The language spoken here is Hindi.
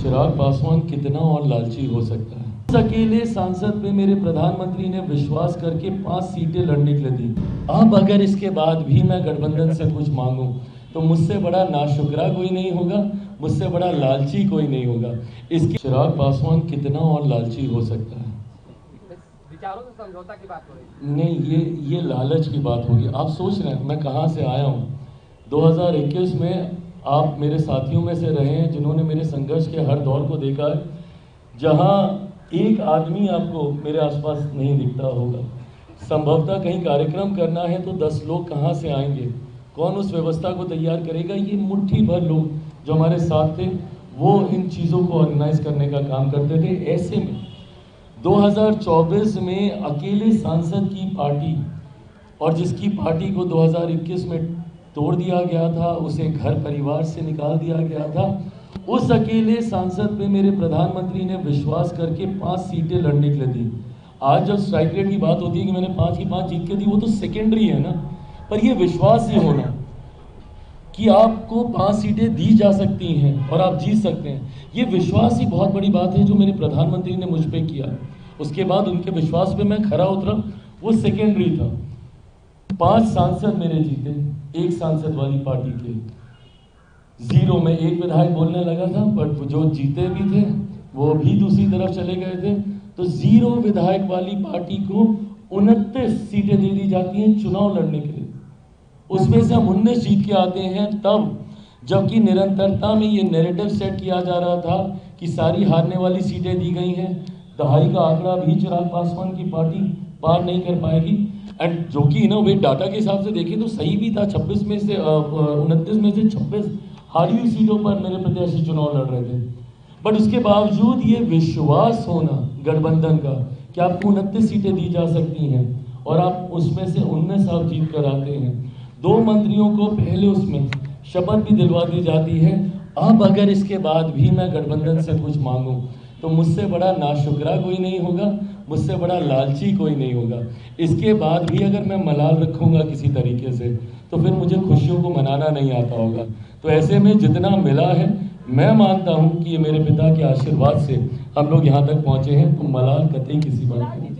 चिराग पासवान कितना और लालची हो सकता है। इस अकेले सांसद पे मेरे प्रधानमंत्री ने विश्वास करके 5 सीटें लड़ने के लिए दी। अब अगर इसके बाद भी मैं गठबंधन से कुछ मांगूं तो मुझसे बड़ा नाशुक्रा कोई नहीं होगा, मुझसे बड़ा लालची कोई नहीं होगा। इसके चिराग पासवान कितना और लालची हो सकता है। विचारों से समझौता की बात हो रही है। नहीं, ये लालच की बात होगी। आप सोच रहे हैं मैं कहाँ से आया हूँ। 2021 में आप मेरे साथियों में से रहे हैं जिन्होंने मेरे संघर्ष के हर दौर को देखा है, जहाँ एक आदमी आपको मेरे आसपास नहीं दिखता होगा। संभवतः कहीं कार्यक्रम करना है तो 10 लोग कहाँ से आएंगे, कौन उस व्यवस्था को तैयार करेगा। ये मुट्ठी भर लोग जो हमारे साथ थे वो इन चीज़ों को ऑर्गेनाइज करने का काम करते थे। ऐसे में 2024 में अकेले सांसद की पार्टी, और जिसकी पार्टी को 2021 में तोड़ दिया गया था, उसे घर परिवार से निकाल दिया गया था, उस अकेले सांसद पे मेरे प्रधानमंत्री ने विश्वास करके 5 सीटें लड़ने के लिए दी। आज जब स्ट्राइक रेट की बात होती है कि मैंने 5 की 5 जीत के दी, वो तो सेकेंडरी है ना, पर ये विश्वास ही होना कि आपको 5 सीटें दी जा सकती हैं और आप जीत सकते हैं, ये विश्वास ही बहुत बड़ी बात है जो मेरे प्रधानमंत्री ने मुझ पर किया। उसके बाद उनके विश्वास पे मैं खरा उतरा, वो सेकेंडरी था। 5 सांसद मेरे जीते, 1 सांसद वाली पार्टी के 0 में 1 विधायक बोलने लगा था, पर जो जीते भी थे वो भी दूसरी तरफ चले गए थे। तो 0 विधायक वाली पार्टी को 29 सीटें दे दी जाती हैं चुनाव लड़ने के लिए। उसमें से हम 19 जीत के आते हैं तब, जबकि निरंतरता में ये नैरेटिव सेट किया जा रहा था कि सारी हारने वाली सीटें दी गई हैं। दहाई का आंकड़ा भी चिराग पासवान की पार्टी पार नहीं कर पाएगी, एंड जो कि इनोवेट डाटा के हिसाब से देखें तो सही भी था। 29 में से 26 हारी हुई सीटों पर मेरे प्रत्याशी चुनाव लड़ रहे थे, बट उसके बावजूद ये विश्वास होना गठबंधन का कि आपको 29 सीटें दी जा सकती हैं और आप उसमें से 19 आप जीत कर आते हैं। 2 मंत्रियों को पहले उसमें शपथ भी दिलवा दी जाती है। अब अगर इसके बाद भी मैं गठबंधन से कुछ मांगूं तो मुझसे बड़ा नाशुक्रा कोई नहीं होगा, मुझसे बड़ा लालची कोई नहीं होगा। इसके बाद भी अगर मैं मलाल रखूंगा किसी तरीके से तो फिर मुझे खुशियों को मनाना नहीं आता होगा। तो ऐसे में जितना मिला है, मैं मानता हूं कि ये मेरे पिता के आशीर्वाद से हम लोग यहाँ तक पहुँचे हैं, तो मलाल कतई किसी बात नहीं।